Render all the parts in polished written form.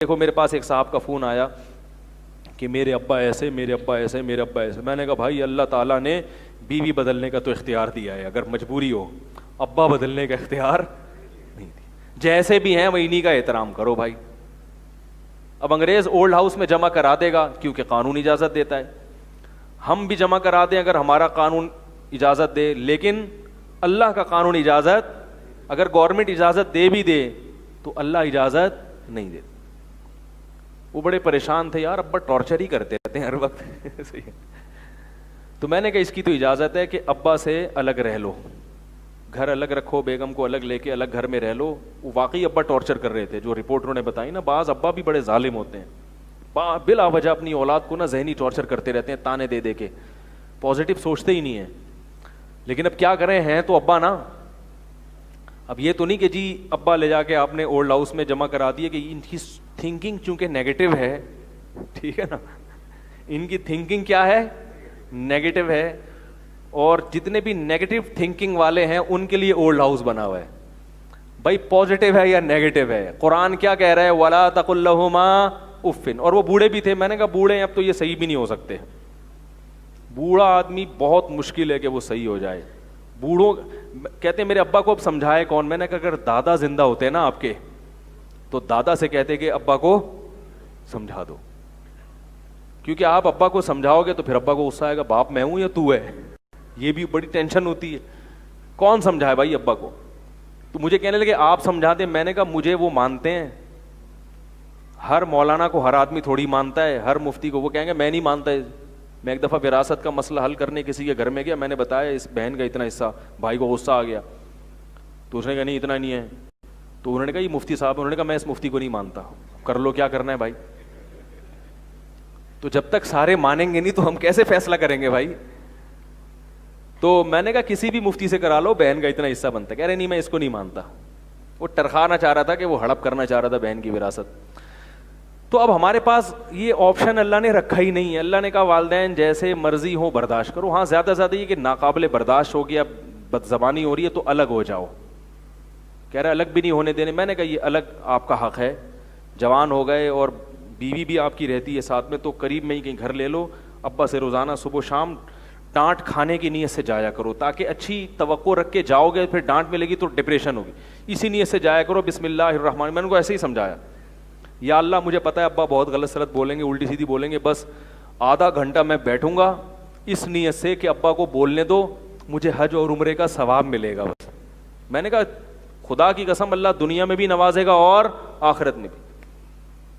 دیکھو میرے پاس ایک صاحب کا فون آیا کہ میرے ابا ایسے، میرے ابا ایسے، میرے ابا ایسے. میں نے کہا بھائی اللہ تعالیٰ نے بیوی بدلنے کا تو اختیار دیا ہے، اگر مجبوری ہو ابا بدلنے کا اختیار نہیں دیا. جیسے بھی ہیں وہ انہی کا احترام کرو بھائی. اب انگریز اولڈ ہاؤس میں جمع کرا دے گا کیونکہ قانون اجازت دیتا ہے، ہم بھی جمع کرا دیں اگر ہمارا قانون اجازت دے، لیکن اللہ کا قانون اجازت، اگر گورنمنٹ اجازت دے بھی دے تو اللہ اجازت نہیں دے. وہ بڑے پریشان تھے، یار ابا ٹارچر ہی کرتے رہتے ہیں ہر وقت. تو میں نے کہا اس کی تو اجازت ہے کہ ابا سے الگ رہ لو، گھر الگ رکھو، بیگم کو الگ لے کے الگ گھر میں رہ لو. وہ واقعی ابا ٹارچر کر رہے تھے، جو رپورٹ انہوں نے بتائی نا. بعض ابا بھی بڑے ظالم ہوتے ہیں، بلا وجہ اپنی اولاد کو نا ذہنی ٹارچر کرتے رہتے ہیں، تانے دے دے کے، پازیٹیو سوچتے ہی نہیں ہیں. لیکن اب کیا کریں، ہیں تو ابا نا. اب یہ تو نہیں کہ جی ابا لے جا کے آپ نے اولڈ ہاؤس میں جمع کرا دیے کہ ان کی تھنکنگ چونکہ نیگیٹو ہے، ٹھیک ہے نا، ان کی تھنکنگ کیا ہے، نیگیٹو ہے. اور جتنے بھی نیگیٹو تھنکنگ والے ہیں ان کے لیے اولڈ ہاؤس بنا ہوا ہے. بھائی پازیٹیو ہے یا نیگیٹو ہے؟ قرآن کیا کہہ رہا ہے، وَلَا تَقُل لَّهُمَا اُفٍّ. اور وہ بوڑھے بھی تھے. میں نے کہا بوڑھے ہیں اب تو یہ صحیح بھی نہیں ہو سکتے. بوڑھا آدمی بہت مشکل ہے کہ وہ صحیح ہو جائے. بوڑھوں کہتے ہیں میرے ابا کو اب سمجھائے کون. میں نے کہا اگر دادا زندہ ہوتے نا آپ کے تو دادا سے کہتے کہ ابا کو سمجھا دو، کیونکہ آپ ابا کو سمجھاؤ گے تو پھر ابا کو غصہ آئے گا، باپ میں ہوں یا تو ہے. یہ بھی بڑی ٹینشن ہوتی ہے، کون سمجھائے بھائی ابا کو. تو مجھے کہنے لگے آپ سمجھا دیں. میں نے کہا مجھے وہ مانتے ہیں، ہر مولانا کو ہر آدمی تھوڑی مانتا ہے، ہر مفتی کو. وہ کہیں گے میں نہیں مانتا. میں ایک دفعہ وراثت کا مسئلہ حل کرنے کسی کے گھر میں گیا، میں نے بتایا اس بہن کا اتنا حصہ، بھائی کو غصہ آ گیا تو اس نے کہا نہیں اتنا نہیں ہے. تو انہوں نے کہا یہ مفتی صاحب، انہوں نے کہا میں اس مفتی کو نہیں مانتا. کر لو کیا کرنا ہے بھائی. تو جب تک سارے مانیں گے نہیں تو ہم کیسے فیصلہ کریں گے بھائی. تو میں نے کہا کسی بھی مفتی سے کرا لو، بہن کا اتنا حصہ بنتا ہے. کہہ رہے نہیں میں اس کو نہیں مانتا. وہ ٹرخانا چاہ رہا تھا کہ وہ ہڑپ کرنا چاہ رہا تھا بہن کی وراثت. تو اب ہمارے پاس یہ آپشن اللہ نے رکھا ہی نہیں ہے. اللہ نے کہا والدین جیسے مرضی ہو برداشت کرو. ہاں زیادہ سے زیادہ یہ کہ ناقابل برداشت ہو گیا، بد زبانی ہو رہی ہے تو الگ ہو جاؤ. کہہ رہا الگ بھی نہیں ہونے دینے. میں نے کہا یہ الگ آپ کا حق ہے. جوان ہو گئے اور بیوی بھی آپ کی رہتی ہے ساتھ میں تو قریب میں ہی کہیں گھر لے لو. ابا سے روزانہ صبح شام ڈانٹ کھانے کی نیت سے جایا کرو، تاکہ اچھی توقع رکھ کے جاؤ گے، پھر ڈانٹ ملے گی تو ڈپریشن ہوگی. اسی نیت سے جایا کرو. بسم اللہ الرحمن. میں نے کو ایسے ہی سمجھایا، یا اللہ مجھے پتا ہے ابا بہت غلط سلط بولیں گے، الٹی سیدھی بولیں گے، بس آدھا گھنٹہ میں بیٹھوں گا اس نیت سے کہ ابا کو بولنے دو، مجھے حج اور عمرے کا ثواب ملے گا بس. میں نے کہا خدا کی قسم اللہ دنیا میں بھی نوازے گا اور آخرت میں بھی.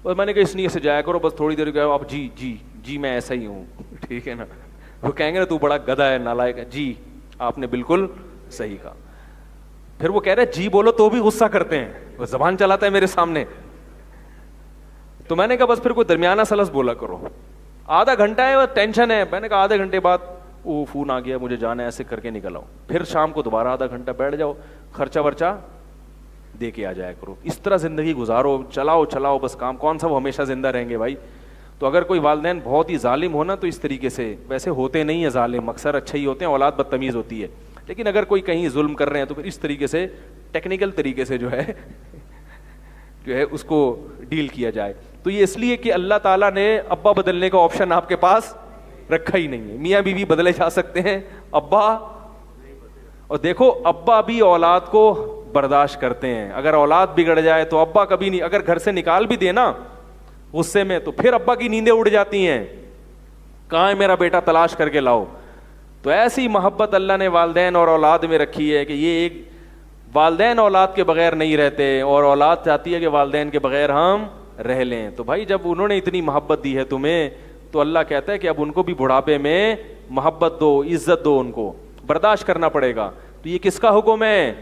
بس میں نے کہا اس نیت سے جایا کرو. بس تھوڑی دیر گیا اب جی جی جی میں ایسا ہی ہوں، ٹھیک ہے نا. وہ کہیں گے نا تو بڑا گدھا ہے نالائق ہے. جی آپ نے بالکل صحیح کہا. پھر وہ کہہ رہے جی بولو تو بھی غصہ کرتے ہیں، وہ زبان چلاتا ہے میرے سامنے. تو میں نے کہا بس پھر کوئی درمیانہ سلس بولا کرو. آدھا گھنٹہ ہے ٹینشن ہے. میں نے کہا آدھے گھنٹے بعد وہ فون آ گیا مجھے جانا ہے، ایسے کر کے نکل آؤ. پھر شام کو دوبارہ آدھا گھنٹہ بیٹھ جاؤ، خرچہ ورچہ دے کے آ جایا کرو. اس طرح زندگی گزارو. چلاؤ بس کام. کون سا وہ ہمیشہ زندہ رہیں گے بھائی. تو اگر کوئی والدین بہت ہی ظالم ہونا تو اس طریقے سے، ویسے ہوتے نہیں ہیں ظالم، اکثر اچھے ہی ہوتے ہیں، اولاد بدتمیز ہوتی ہے. لیکن اگر کوئی کہیں ظلم کر رہے ہیں تو پھر اس طریقے سے ٹیکنیکل طریقے سے جو ہے اس کو ڈیل کیا جائے. تو یہ اس لیے کہ اللہ تعالیٰ نے ابا بدلنے کا آپشن آپ کے پاس رکھا ہی نہیں ہے. میاں بیوی بدلے جا سکتے ہیں، ابا. اور دیکھو ابا بھی اولاد کو برداشت کرتے ہیں. اگر اولاد بگڑ جائے تو ابا کبھی نہیں، اگر گھر سے نکال بھی دے نا غصے میں تو پھر ابا کی نیندیں اڑ جاتی ہیں، کہاں ہے میرا بیٹا تلاش کر کے لاؤ. تو ایسی محبت اللہ نے والدین اور اولاد میں رکھی ہے کہ یہ ایک والدین اولاد کے بغیر نہیں رہتے اور اولاد چاہتی ہے کہ والدین کے بغیر ہم رہ لیں. تو بھائی جب انہوں نے اتنی محبت دی ہے تمہیں تو اللہ کہتا ہے کہ اب ان کو بھی بڑھاپے میں محبت دو، عزت دو، ان کو برداشت کرنا پڑے گا. تو یہ کس کا حکم ہے؟